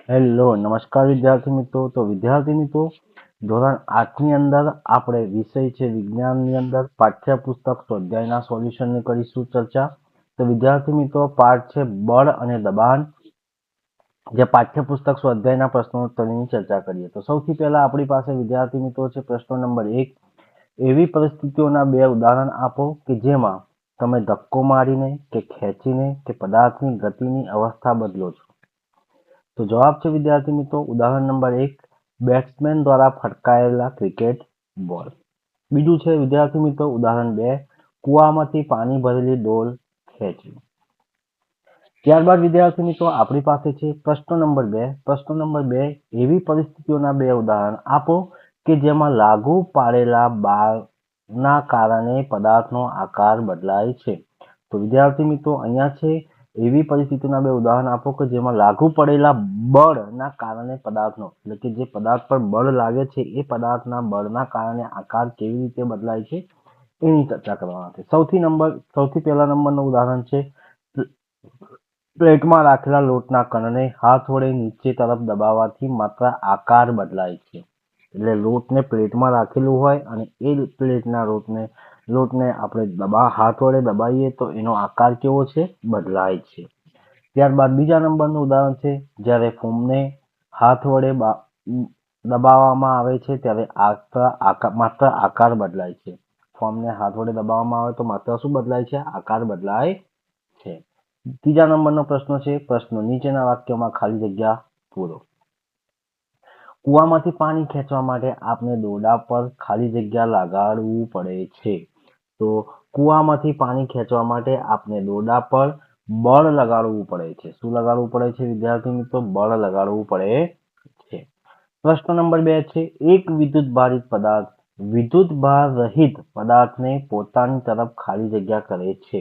Hello નમસ્કાર વિદ્યાર્થી મિત્રો. તો વિદ્યાર્થી મિત્રો, ધોરણ 8 ની અંદર આપણે વિષય છે વિજ્ઞાનની અંદર પાઠ્યપુસ્તક સ્વાધ્યાયના સોલ્યુશનની કરીશું ચર્ચા. તો વિદ્યાર્થી મિત્રો, પાઠ છે બળ અને દબાણ, જે પાઠ્યપુસ્તક સ્વાધ્યાયના પ્રશ્નોત્તરીની ચર્ચા કરીએ. તો સૌથી પહેલા આપણી પાસે વિદ્યાર્થી મિત્રો છે પ્રશ્ન નંબર 1. એવી પરિસ્થિતિઓના બે ઉદાહરણ આપો કે જેમાં તમે ધક્કો મારીને કે ખેંચીને કે પદાર્થની ગતિની અવસ્થા બદલો છો. તો જવાબ છે વિદ્યાર્થી મિત્રો, ઉદાહરણ નંબર 1, બેટ્સમેન દ્વારા ફટકારેલા ક્રિકેટ બોલ. બીજું છે વિદ્યાર્થી મિત્રો ઉદાહરણ 2, કૂવામાંથી પાણી ભરેલી ડોલ ખેંચવી. ત્યારબાદ વિદ્યાર્થી મિત્રો આપણી પાસે છે પ્રશ્ન નંબર 2. પ્રશ્ન નંબર 2, એવી પરિસ્થિતિઓના બે ઉદાહરણ આપો કે જેમાં લાગુ પાડેલા બળના કારણે પદાર્થનો આકાર બદલાય છે. તો વિદ્યાર્થી મિત્રો અહીંયા છે એવી પરિસ્થિતિના બે ઉદાહરણ આપો કે જેમાં લાગુ પડેલા બળના કારણે પદાર્થનો, એટલે કે જે પદાર્થ પર બળ લાગે છે એ પદાર્થના બળના કારણે આકાર કેવી રીતે બદલાય છે એની ચર્ચા કરવાના છે. સૌથી પહેલા નંબરનું ઉદાહરણ છે પ્લેટમાં રાખેલા લોટના કણને હાથ વડે નીચે તરફ દબાવવાથી માત્ર આકાર બદલાય છે. એટલે લોટને પ્લેટમાં રાખેલું હોય અને એ પ્લેટના લોટને આપણે હાથ વડે દબાવીએ તો એનો આકાર કેવો છે? બદલાય છે. ત્યારબાદ બીજા નંબરનું ઉદાહરણ છે જ્યારે ફોર્મને હાથ વડે દબાવવામાં આવે છે ત્યારે માત્ર આકાર બદલાય છે. ફોર્મને હાથ વડે દબાવવામાં આવે તો માત્ર શું બદલાય છે? આકાર બદલાય છે. ત્રીજા નંબરનો પ્રશ્ન છે પ્રશ્નો નીચેના વાક્યમાં ખાલી જગ્યા પૂરો. કૂવામાંથી પાણી ખેંચવા માટે આપણે દોરડા પર ખાલી જગ્યા લગાડવું પડે છે. તો કૂવામાંથી પાણી ખેંચવા માટે આપણે દોરડા પર બળ લગાડવું પડે છે. શું લગાડવું પડે છે વિદ્યાર્થી મિત્રો? બળ લગાડવું પડે છે. પ્રશ્ન નંબર 2 છે એક વિદ્યુતભાર રહિત પદાર્થને પોતાની તરફ ખાલી જગ્યા કરે છે.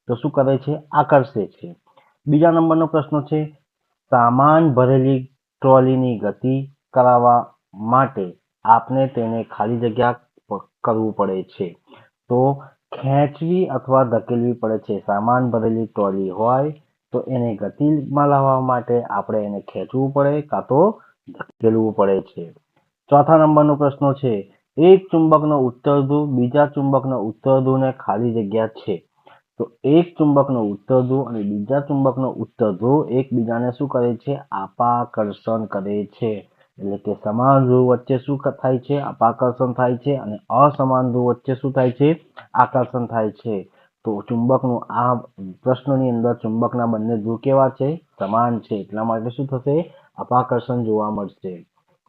તો શું કરે છે? આકર્ષે છે. બીજા નંબરનો પ્રશ્ન છે સામાન ભરેલી ટ્રોલીની ગતિ કરાવવા માટે આપણે તેને ખાલી જગ્યા કરવું પડે છે. તો ખેંચવી અથવા ધકેલવી પડે છે. સામાન ભરેલી ટ્રોલી હોય તો એને ગતિમાં લાવવા માટે આપણે એને ખેંચવું પડે કાં તો ધકેલવું પડે છે. ચોથા નંબરનો પ્રશ્ન છે એક ચુંબકનો ઉત્તર ધ્રુવ બીજા ચુંબકનો ઉત્તર ધ્રુવને ખાલી જગ્યા છે. તો એક ચુંબકનો ઉત્તર ધ્રુવ અને બીજા ચુંબકનો ઉત્તર ધ્રુવ એકબીજાને શું કરે છે? અપાકર્ષણ કરે છે. એટલે કે સમાન ધ્રુવ વચ્ચે શું થાય છે? અપાકર્ષણ થાય છે અને અસમાન ધ્રુવ વચ્ચે શું થાય છે? આકર્ષણ થાય છે. તો ચુંબકનું આ પ્રશ્નની અંદર ચુંબકના બંને ધ્રુવ કેવા છે? સમાન છે. એટલા માટે શું થશે? અપાકર્ષણ જોવા મળશે.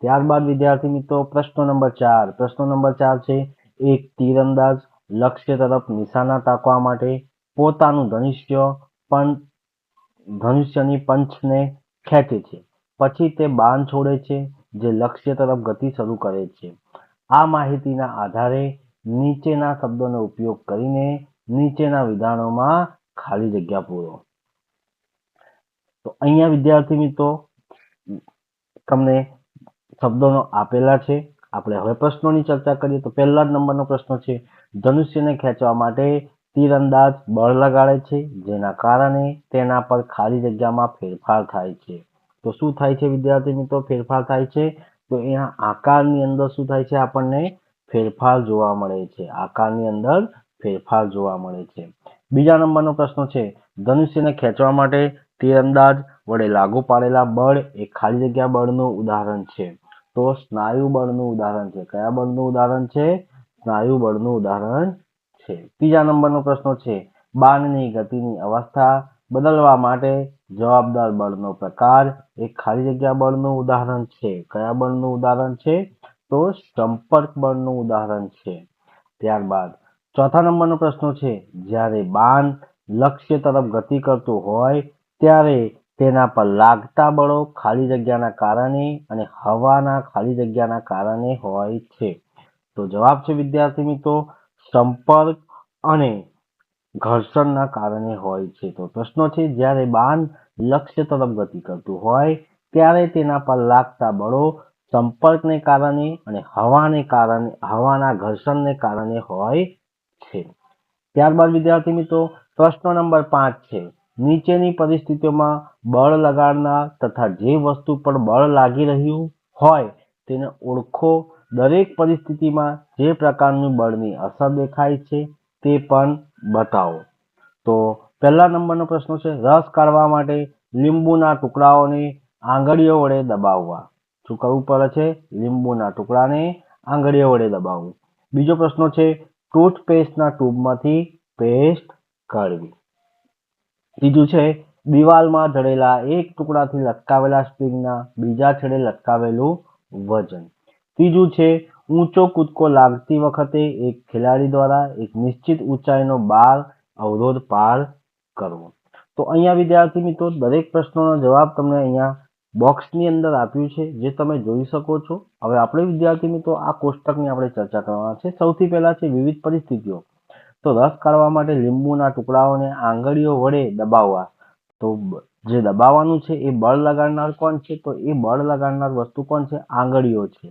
ત્યારબાદ વિદ્યાર્થી મિત્રો પ્રશ્ન નંબર 4. પ્રશ્ન નંબર 4 છે એક તીરંદાજ લક્ષ્ય તરફ નિશાના તાકવા માટે પોતાનું ધનુષ્યની પંચને ખેંચે છે. પછી તે બાણ છોડે છે જે લક્ષ્ય તરફ ગતિ શરૂ કરે છે. આ માહિતીના આધારે નીચેના શબ્દોનો ઉપયોગ કરીને નીચેના વિધાનોમાં ખાલી જગ્યા પૂરો. તો અહીંયા વિદ્યાર્થી મિત્રો તમને શબ્દોનો આપેલા છે. આપણે હવે પ્રશ્નોની ચર્ચા કરીએ. તો પહેલા જ નંબરનો પ્રશ્ન છે ધનુષ્યને ખેંચવા માટે તીરંદાજ બળ લગાડે છે જેના કારણે તેના પર ખાલી જગ્યામાં ફેરફાર થાય છે. તો શું થાય છે વિદ્યાર્થી મિત્રો? ફેરફાર થાય છે. તો એના આકારની અંદર શું થાય છે? આપણને ફેરફાર જોવા મળે છે. આકારની અંદર ફેરફાર જોવા મળે છે. બીજા નંબરનો પ્રશ્ન છે ધનુષ્યને ખેંચવા માટે તીરંદાજ વડે લાગુ પાડેલા બળ એ ખાલી જગ્યા બળનું ઉદાહરણ છે. તો સ્નાયુ બળનું ઉદાહરણ છે. કયા બળનું ઉદાહરણ છે? સ્નાયુ બળનું ઉદાહરણ છે. ત્રીજા નંબરનો પ્રશ્ન છે બાણની ગતિની અવસ્થા બદલવા માટે જવાબદાર બળનો પ્રકાર એ ખાલી જગ્યા બળનું ઉદાહરણ છે. કયા બળનું ઉદાહરણ છે? તો સંપર્ક બળનું ઉદાહરણ છે. ત્યારબાદ ચોથા નંબરનો પ્રશ્ન છે જ્યારે બાણ લક્ષ્ય તરફ ગતિ કરતું હોય ત્યારે તેના પર લાગતા બળો ખાલી જગ્યાના કારણે અને હવાના ખાલી જગ્યાના કારણે હોય છે. તો જવાબ છે વિદ્યાર્થી મિત્રો સંપર્ક અને ઘર્ષણના કારણે હોય છે. તો પ્રશ્નો છે જ્યારે બાણ લક્ષ્ય તરફ ગતિ કરતું હોય ત્યારે તેના પર લાગતા બળો સંપર્કને કારણે અને હવાના ઘર્ષણને કારણે હોય છે. ત્યારબાદ વિદ્યાર્થી મિત્રો પ્રશ્ન નંબર 5 છે નીચેની પરિસ્થિતિઓમાં બળ લગાડનાર તથા જે વસ્તુ પર બળ લાગી રહ્યું હોય તેને ઓળખો. દરેક પરિસ્થિતિમાં જે પ્રકારની બળની અસર દેખાય છે તે પણ બતાવો. તો પહેલા નંબરનો પ્રશ્ન છે, રસ કાઢવા માટે લીંબુના ટુકડાઓને આંગળીઓ વડે દબાવવા. શું કરવું પડે છે? લીંબુના ટુકડાને આંગળીઓ વડે દબાવવું. બીજો પ્રશ્ન છે, ટૂથપેસ્ટના ટ્યુબમાંથી પેસ્ટ કાઢવી. ત્રીજું છે, દિવાલમાં જડેલા એક ટુકડાથી લટકાવેલા સ્પ્રિંગના બીજા છેડે લટકાવેલું વજન. ત્રીજું છે, ઊંચો કૂદકો લાગતી વખતે એક ખેલાડી દ્વારા એક નિશ્ચિત ઊંચાઈનો બાર અવરોધ પાર કરવો. તો અહીંયા વિદ્યાર્થી મિત્રો દરેક પ્રશ્નોનો જવાબ તમને અહીંયા બોક્સની અંદર આપ્યું છે, જે તમે જોઈ શકો છો. હવે આપણે વિદ્યાર્થી મિત્રો આ કોષ્ટકની આપણે ચર્ચા કરવાના છે. સૌથી પહેલા છે વિવિધ પરિસ્થિતિઓ. તો રસ કાઢવા માટે લીંબુના ટુકડાઓને આંગળીઓ વડે દબાવવા. તો જે દબાવવાનું છે એ બળ લગાડનાર કોણ છે? તો એ બળ લગાડનાર વસ્તુ કોણ છે? આંગળીઓ છે.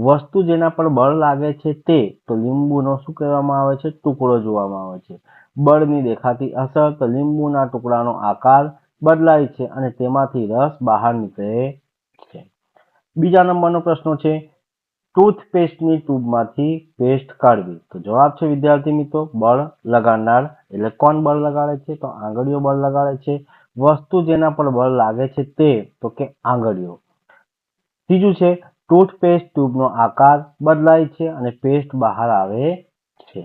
વસ્તુ જેના પર બળ લાગે છે તે તો લીંબુનો શું કહેવામાં આવે છે? ટુકડો જોવામાં આવે છે. બળની દેખાતી અસર તો લીંબુના ટુકડાનો આકાર બદલાય છે અને તેમાંથી રસ બહાર નીકળે છે. બીજા નંબરનો પ્રશ્ન છે, ટૂથપેસ્ટની ટ્યુબમાંથી પેસ્ટ કાઢવી. તો જવાબ છે વિદ્યાર્થી મિત્રો બળ લગાડનાર. એટલે કોણ બળ લગાડે છે? તો આંગળીઓ બળ લગાડે છે. વસ્તુ જેના પર બળ લાગે છે તે તો કે આંગળીઓ. ત્રીજું છે, ટૂથપેસ્ટ ટ્યુબનો આકાર બદલાય છે અને પેસ્ટ બહાર આવે છે.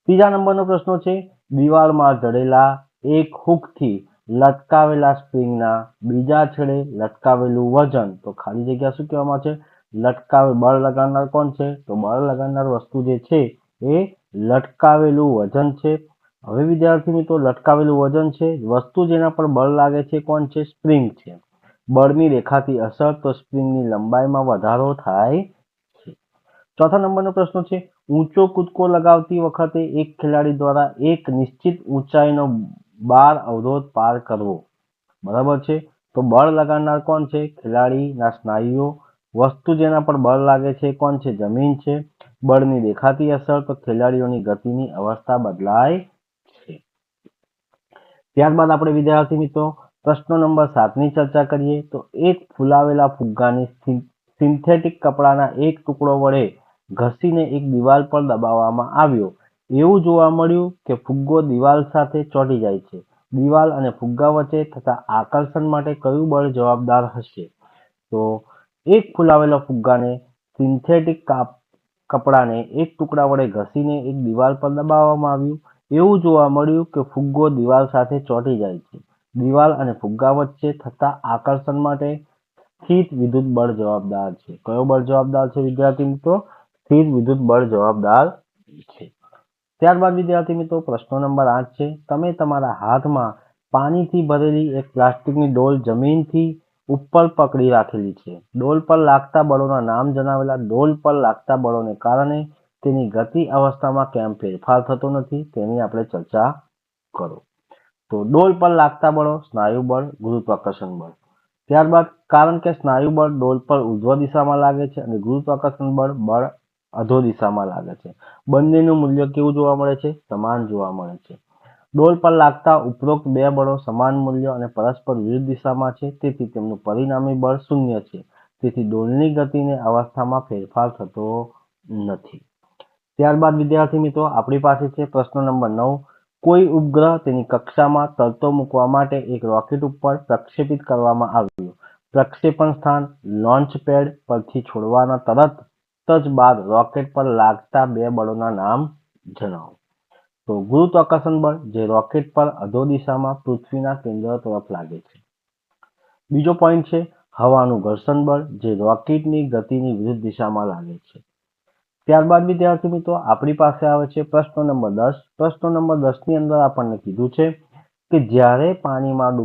ત્રીજા નંબરનો પ્રશ્ન છે, દિવાલમાં જડેલા એક હૂકથી લટકાવેલા સ્પ્રિંગના બીજા છેડે લટકાવેલું વજન. તો ખાલી જગ્યા શું કહેવામાં છે? બળ લગાડનાર કોણ છે? તો બળ લગાડનાર વસ્તુ જે છે એ લટકાવેલું વજન છે. હવે વિદ્યાર્થી મિત્રો લટકાવેલું વજન છે, વસ્તુ જેના પર બળ લાગે છે કોણ છે? સ્પ્રિંગ છે. બળની દેખાતી અસર તો સ્પ્રિંગની લંબાઈમાં વધારો થાય છે. ચોથા નંબરનો પ્રશ્ન છે, ઊંચો કૂદકો લગાવતી વખતે એક ખેલાડી દ્વારા એક નિશ્ચિત ઊંચાઈનો બાર અવરોધ પાર કરવો. બરાબર છે. તો બળ લગાડનાર કોણ છે? ખેલાડીના સ્નાયુઓ. વસ્તુ જેના પર બળ લાગે છે કોણ છે? જમીન છે. બળની દેખાતી અસર તો ખેલાડીઓની ગતિની અવસ્થા બદલાય છે. ત્યારબાદ આપણે વિદ્યાર્થી મિત્રો પ્રશ્ન નંબર 7ની ચર્ચા કરીએ. તો એક ફૂલાવેલા ફુગ્ગાની સિન્થેટિક કપડાના એક ટુકડો વડે ઘસીને એક દિવાલ પર દબાવવામાં આવ્યો. એવું જોવા મળ્યું કે ફુગ્ગો દિવાલ સાથે ચોંટી જાય છે. દિવાલ અને ફુગ્ગા વચ્ચે થતા આકર્ષણ માટે કયું બળ જવાબદાર હશે? તો એક ફૂલાવેલા ફુગ્ગાને સિન્થેટિક કપડાને એક ટુકડા વડે ઘસીને એક દિવાલ પર દબાવવામાં આવ્યું. એવું જોવા મળ્યું કે ફુગ્ગો દિવાલ સાથે ચોંટી જાય છે. દિવાલ અને ફુગ્ગા વચ્ચે થતા આકર્ષણ માટે સ્થિત વિદ્યુત બળ જવાબદાર છે. કયો બળ જવાબદાર છે વિદ્યાર્થી મિત્રો? સ્થિર વિદ્યુત બળ જવાબદાર છે. ત્યારબાદ વિદ્યાર્થી મિત્રો પ્રશ્ન નંબર 8 છે, તમે તમારા હાથમાં પાણીથી ભરેલી એક પ્લાસ્ટિકની ડોલ જમીનથી ઉપર પકડી રાખેલી છે. ડોલ પર લાગતા બળોના નામ જણાવેલા. ડોલ પર લાગતા બળોને કારણે તેની ગતિ અવસ્થામાં કેમ ફેરફાર થતો નથી તેની આપણે ચર્ચા કરો. તો ડોલ પર લાગતા બળો, સ્નાયુ બળ, ગુરુત્વાકર્ષણ બળ. ત્યારબાદ કારણ કે સ્નાયુ બળ ડોલ પર ઉર્ધ્વ દિશામાં લાગે છે અને ગુરુત્વાકર્ષણ બળ અધો દિશામાં લાગે છે. બંનેનું મૂલ્ય કેવું જોવા મળે છે? સમાન જોવા મળે છે. ડોલ પર લાગતા ઉપરોક્ત બે બળો સમાન મૂલ્ય અને પરસ્પર વિરુદ્ધ દિશામાં છે, તેથી તેમનું પરિણામી બળ શૂન્ય છે. તેથી ડોલની ગતિને અવસ્થામાં ફેરફાર થતો નથી. ત્યારબાદ વિદ્યાર્થી મિત્રો આપણી પાસે છે પ્રશ્ન નંબર 9. કોઈ ઉપગ્રહ તેની કક્ષામાં તરતો મૂકવા માટે એક રોકેટ ઉપર પ્રક્ષેપિત કરવામાં આવ્યું. પ્રક્ષેપણ સ્થાન લોન્ચ પેડ પરથી છોડવાના તરત જ બાદ રોકેટ પર લાગતા બે બળોના નામ જણાવો. તો ગુરુત્વાકર્ષણ બળ જે રોકેટ પર અધો દિશામાં પૃથ્વીના કેન્દ્ર તરફ લાગે છે. બીજો પોઈન્ટ છે હવાનું ઘર્ષણ બળ જે રોકેટની ગતિની વિરુદ્ધ દિશામાં લાગે છે. ત્યારબાદ વિદ્યાર્થી મિત્રો આપણી પાસે આવે છે પ્રશ્ન નંબર 10. પ્રશ્ન નંબર 10ની અંદર આપણને કીધું છે કે જ્યારે પાણીમાં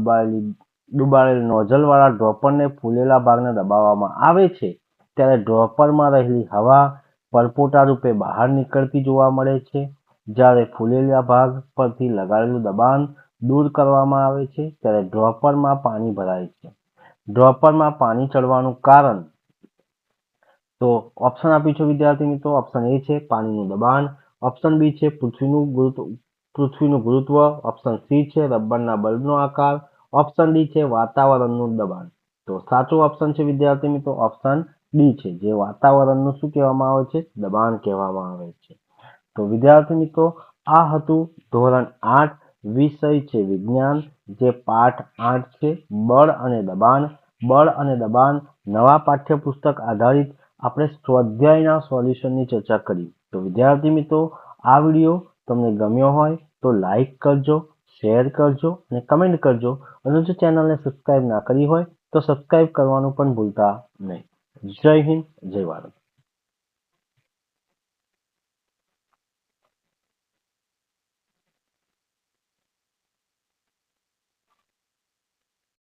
ડુબાડેલ નોઝલવાળા ડ્રોપરને ફૂલેલા ભાગને દબાવવામાં આવે છે ત્યારે ડ્રોપરમાં રહેલી હવા પરપોટા રૂપે બહાર નીકળતી જોવા મળે છે. જ્યારે ફૂલેલા ભાગ પરથી લગાડેલું દબાણ દૂર કરવામાં આવે છે ત્યારે ડ્રોપરમાં પાણી ભરાય છે. ડ્રોપરમાં પાણી ચડવાનું કારણ તો ઓપ્શન આપ્યું છે વિદ્યાર્થી મિત્રો. ઓપ્શન એ છે પાણીનું દબાણ, ઓપ્શન બી છે પૃથ્વીનું પૃથ્વીનું ગુરુત્વ, ઓપ્શન સી છે રબરના બલ્બનો આકાર, ઓપ્શન ડી છે વાતાવરણનું દબાણ. તો સાચો ઓપ્શન છે વિદ્યાર્થી મિત્રો ઓપ્શન ડી છે, જે વાતાવરણનું શું કહેવામાં આવે છે? દબાણ કહેવામાં આવે છે. તો વિદ્યાર્થી મિત્રો આ હતું ધોરણ 8 વિષય છે વિજ્ઞાન, જે પાઠ 8 છે બળ અને દબાણ. બળ અને દબાણ નવા પાઠ્યપુસ્તક આધારિત આપણે સ્વાધ્યાયના સોલ્યુશનની ચર્ચા કરી. તો વિદ્યાર્થી મિત્રો આ વિડીયો તમને ગમ્યો હોય તો લાઈક કરજો, શેર કરજો અને કમેન્ટ કરજો. અને જો ચેનલને સબસ્ક્રાઇબ ના કરી હોય તો સબસ્ક્રાઇબ કરવાનું પણ ભૂલતા નહીં. જય હિન્દ, જય ભારત.